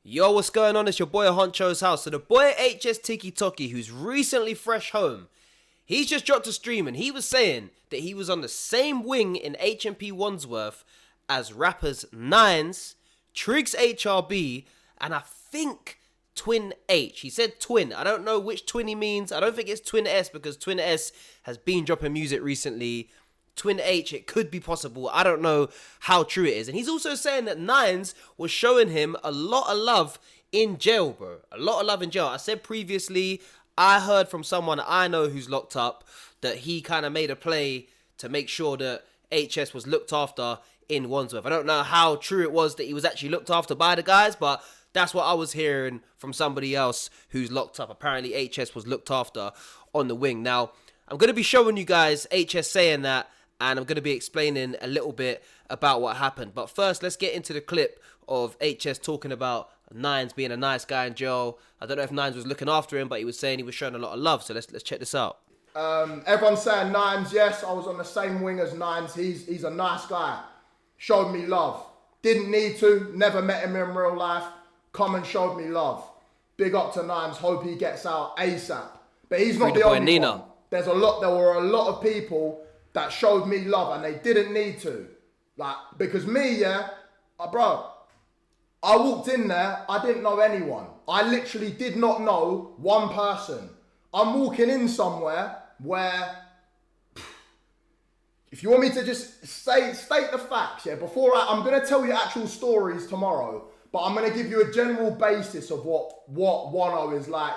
Yo, what's going on? It's your boy Honcho's house. So the boy HSTikkyTokky, who's recently fresh home, he's just dropped a stream and he was saying that he was on the same wing in HMP Wandsworth as rappers Nines, Trigz HRB, and I think Twin H. He said twin. I don't know which twin he means. I don't think it's Twin S because Twin S has been dropping music recently. Twin H, it could be possible. I don't know how true it is. And he's also saying that Nines was showing him a lot of love in jail, bro. A lot of love in jail. I said previously, I heard from someone I know who's locked up that he kind of made a play to make sure that HS was looked after in Wandsworth. I don't know how true it was that he was actually looked after by the guys, but that's what I was hearing from somebody else who's locked up. Apparently HS was looked after on the wing. Now, I'm going to be showing you guys HS saying that, and I'm going to be explaining a little bit about what happened. But first, let's get into the clip of HS talking about Nines being a nice guy in jail. I don't know if Nines was looking after him, but he was saying he was showing a lot of love. So let's check this out. Everyone's saying Nines, yes, I was on the same wing as Nines. He's a nice guy. Showed me love. Didn't need to. Never met him in real life. Come and showed me love. Big up to Nines. Hope he gets out ASAP. But he's not the only one. There were a lot of people that showed me love and they didn't need to. Like, because me, bro, I walked in there, I didn't know anyone. I literally did not know one person. I'm walking in somewhere where, if you want me to just state the facts, I'm going to tell you actual stories tomorrow, but I'm going to give you a general basis of what 1-0 is like,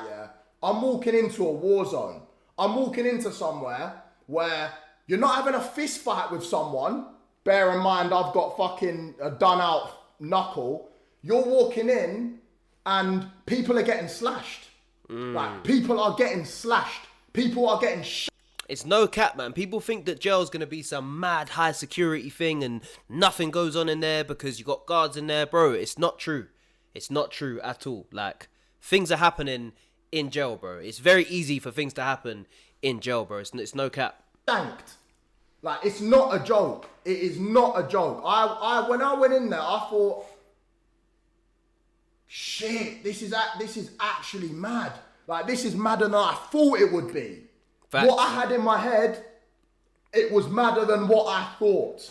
I'm walking into a war zone. I'm walking into somewhere where you're not having a fist fight with someone. Bear in mind, I've got fucking a done out knuckle. You're walking in and people are getting slashed. Like, people are getting slashed. People are getting It's no cap, man. People think that jail's going to be some mad high security thing and nothing goes on in there because you got guards in there. Bro, it's not true. It's not true at all. Like, things are happening in jail, bro. It's very easy for things to happen in jail, bro. It's no cap. Thanked. Like, it's not a joke. It is not a joke. When I went in there, I thought, shit, this is actually mad. Like, this is madder than I thought it would be. Facts. What I had in my head, it was madder than what I thought.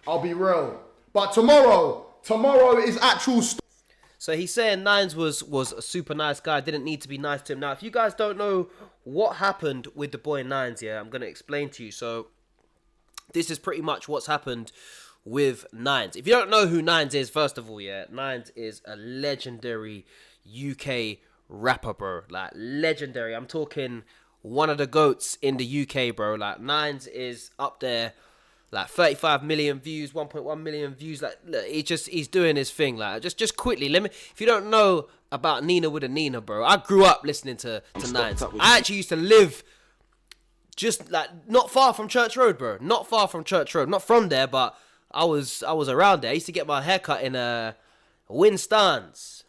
I'll be real. But tomorrow is actual So he's saying Nines was a super nice guy, didn't need to be nice to him. Now, if you guys don't know what happened with the boy Nines, I'm going to explain to you. So this is pretty much what's happened with Nines. If you don't know who Nines is, first of all, Nines is a legendary UK rapper, bro. Like, legendary. I'm talking one of the GOATs in the UK, bro. Like, Nines is up there. Like 35 million views, 1.1 million views. Like, look, he's doing his thing. Like, just quickly, if you don't know about Nina with a Nina, bro, I grew up listening to Nines. I actually used to live just like not far from Church Road, bro. Not far from Church Road. Not from there, but I was around there. I used to get my haircut in Winston's.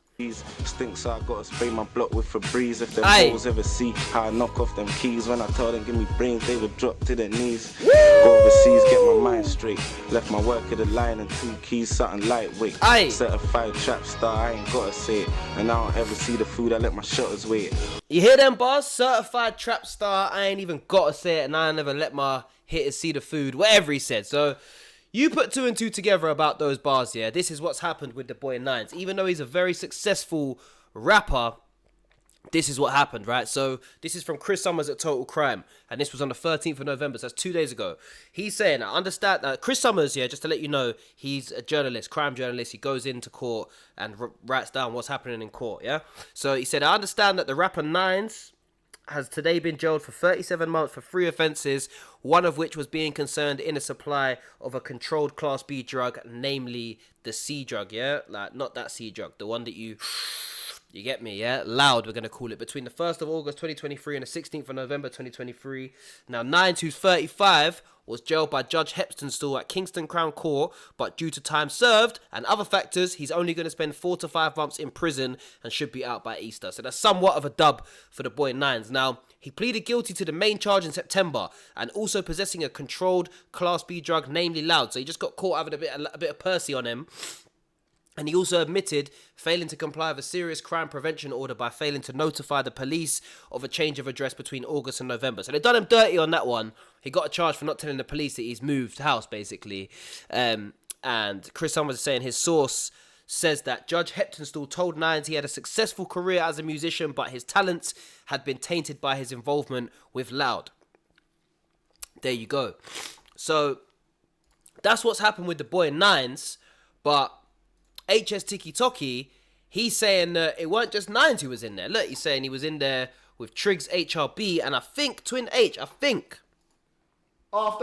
Stinks, so I gotta spray my block with Febreze. If them hoes ever see how I knock off them keys, when I tell them give me brains, they would drop to their knees. Woo! Go overseas, get my mind straight. Left my work at the line and 2 keys, something lightweight. Certified trap star, I ain't gotta say it. And I don't ever see the food, I let my shutters wait. You hear them, boss? Certified trap star, I ain't even gotta say it, and I never let my hitters see the food. Whatever he said. So you put 2 and 2 together about those bars, This is what's happened with the boy Nines. Even though he's a very successful rapper, this is what happened, right? So this is from Chris Summers at Total Crime, and this was on the 13th of November, so that's 2 days ago. He's saying, I understand that Chris Summers, just to let you know, he's a journalist, crime journalist. He goes into court and writes down what's happening in court, So he said, I understand that the rapper Nines has today been jailed for 37 months for 3 offences, one of which was being concerned in a supply of a controlled Class B drug, namely the C drug, Like, not that C drug, the one that you get me, Loud, we're going to call it, between the 1st of August 2023 and the 16th of November 2023. Now, Nines, who's 35, was jailed by Judge Heptonstall at Kingston Crown Court, but due to time served and other factors, he's only going to spend 4 to 5 months in prison and should be out by Easter. So that's somewhat of a dub for the boy Nines. Now, he pleaded guilty to the main charge in September and also possessing a controlled Class B drug, namely Loud. So he just got caught having a bit of Percy on him. And he also admitted failing to comply with a serious crime prevention order by failing to notify the police of a change of address between August and November. So they done him dirty on that one. He got a charge for not telling the police that he's moved house, basically. And Chris Summers is saying his source says that Judge Heptonstall told Nines he had a successful career as a musician, but his talents had been tainted by his involvement with Loud. There you go. So that's what's happened with the boy Nines, but HSTikkyTokky, he's saying that it weren't just Nines who was in there. Look, he's saying he was in there with Trigz HRB and I think Twin H, After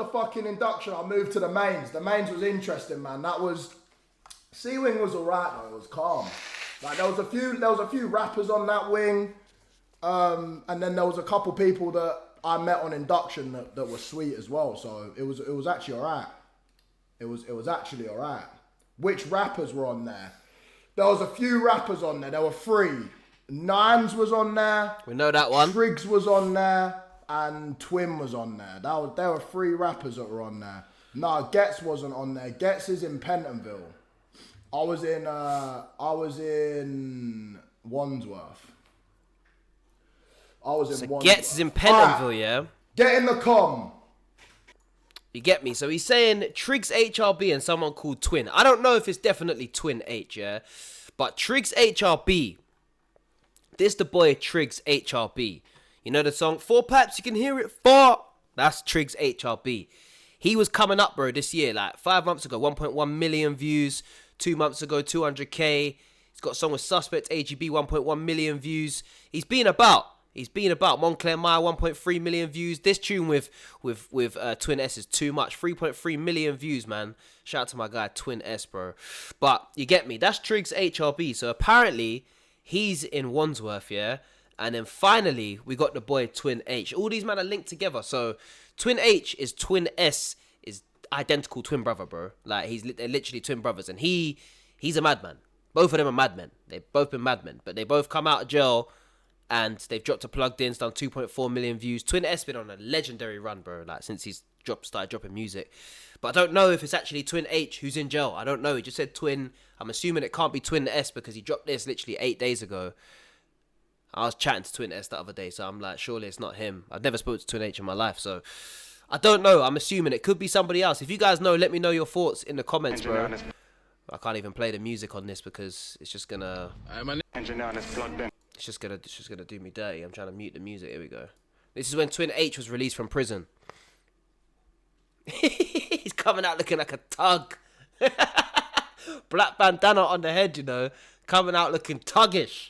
fucking induction, I moved to the mains. The mains was interesting, man. That was... C-Wing was alright though, it was calm. Like there was a few rappers on that wing. And then there was a couple people that I met on induction that were sweet as well. So it was actually alright. It was actually alright. Which rappers were on there? There was a few rappers on there. There were 3. Nines was on there. We know that one. Trigz was on there. And Twin was on there. There were 3 rappers that were on there. No, Getz wasn't on there. Getz is in Pentonville. I was in Wandsworth. Wandsworth. Getz is in Pentonville, yeah? Get in the com. You get me? So he's saying Trigz HRB and someone called Twin. I don't know if it's definitely Twin H, yeah? But Trigz HRB. This the boy Trigz HRB. You know the song, 4 Paps, you can hear it far. That's Trigz HRB. He was coming up, bro, this year. Like 5 months ago, 1.1 million views. 2 months ago, 200k. He's got a song with Suspect, AGB, 1.1 million views. He's been about. Montclair Mile, 1.3 million views. This tune with Twin S is too much. 3.3 million views, man. Shout out to my guy, Twin S, bro. But you get me. That's Trigz HRB. So apparently, he's in Wandsworth, yeah? And then finally, we got the boy Twin H. All these men are linked together. So Twin H is Twin S is identical twin brother, bro. Like they're literally twin brothers, and he's a madman. Both of them are madmen. They've both been madmen, but they both come out of jail, and they've dropped a plugged in, done 2.4 million views. Twin S been on a legendary run, bro. Like since he's started dropping music, but I don't know if it's actually Twin H who's in jail. I don't know. He just said Twin. I'm assuming it can't be Twin S because he dropped this literally 8 days ago. I was chatting to Twin S the other day, so I'm like, surely it's not him. I've never spoken to Twin H in my life, so I don't know. I'm assuming it could be somebody else. If you guys know, let me know your thoughts in the comments, bro. I can't even play the music on this because it's just gonna... It's just gonna do me dirty. I'm trying to mute the music. Here we go. This is when Twin H was released from prison. He's coming out looking like a thug. Black bandana on the head, you know. Coming out looking thuggish.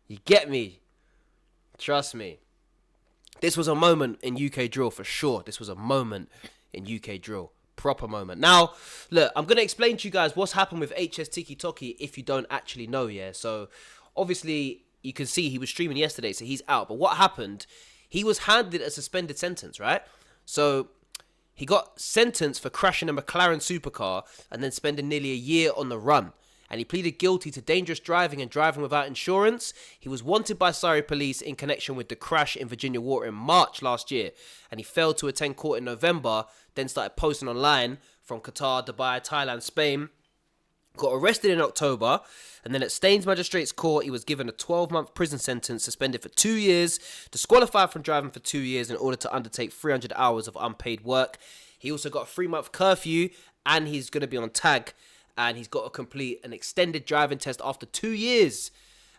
You get me? Trust me. This was a moment in UK drill for sure. This was a moment in UK drill. Proper moment. Now, look, I'm going to explain to you guys what's happened with HSTikkyTokky if you don't actually know, yeah? So, obviously, you can see he was streaming yesterday, so he's out. But what happened, he was handed a suspended sentence, right? So, he got sentenced for crashing a McLaren supercar and then spending nearly a year on the run. And he pleaded guilty to dangerous driving and driving without insurance. He was wanted by Surrey police in connection with the crash in Virginia Water in March last year. And he failed to attend court in November, then started posting online from Qatar, Dubai, Thailand, Spain. Got arrested in October, and then at Staines Magistrates Court, he was given a 12-month prison sentence, suspended for 2 years, disqualified from driving for 2 years in order to undertake 300 hours of unpaid work. He also got a 3-month curfew, and he's going to be on tag. And he's got to complete an extended driving test after 2 years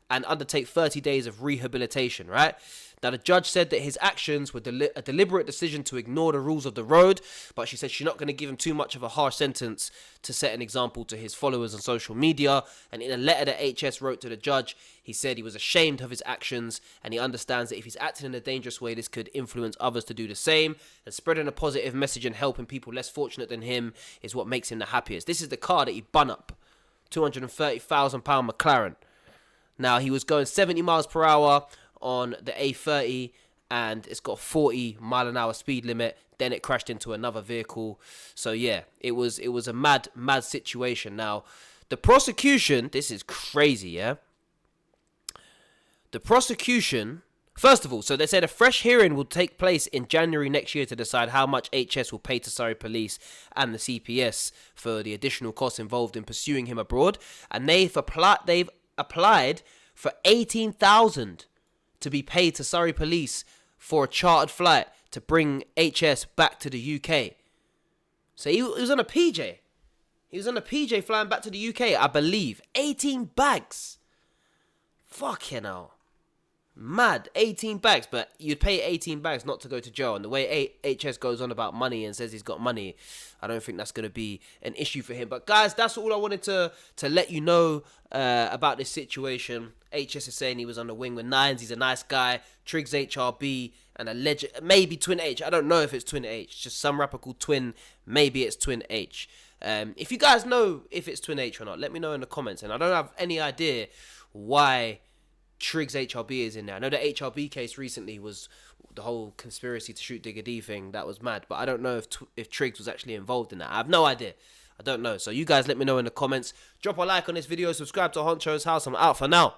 and undertake 30 days of rehabilitation, right? Now, the judge said that his actions were a deliberate decision to ignore the rules of the road, but she said she's not going to give him too much of a harsh sentence to set an example to his followers on social media. And in a letter that HS wrote to the judge, he said he was ashamed of his actions and he understands that if he's acting in a dangerous way, this could influence others to do the same. And spreading a positive message and helping people less fortunate than him is what makes him the happiest. This is the car that he bun up. £230,000 McLaren. Now, he was going 70 miles per hour on the A30 and it's got 40 mile an hour speed limit. Then it crashed into another vehicle. So yeah, it was a mad situation. Now, the prosecution, this is crazy, yeah? The prosecution First of all, so they said a fresh hearing will take place in January next year to decide how much HS will pay to Surrey Police and the CPS for the additional costs involved in pursuing him abroad. And they've applied for $18,000 to be paid to Surrey Police for a chartered flight to bring HS back to the UK. So he was on a PJ. He was on a PJ flying back to the UK, I believe. 18 bags. Fucking hell. Mad. 18 bags, but you'd pay 18 bags not to go to jail. And the way HS goes on about money and says he's got money, I don't think that's going to be an issue for him. But guys, that's all I wanted to let you know about this situation. HS is saying he was on the wing with Nines. He's a nice guy. Trigz HRB and a legend, maybe Twin H. I don't know if it's Twin H. Just some rapper called Twin. Maybe it's Twin H. If you guys know if it's Twin H or not, let me know in the comments. And I don't have any idea why Trigz HRB is in there. I know the HRB case recently was the whole conspiracy to shoot Digga D thing. That was mad. But I don't know if Trigz was actually involved in that. I have no idea. I don't know. So you guys let me know in the comments. Drop a like on this video. Subscribe to Honcho's House. I'm out for now.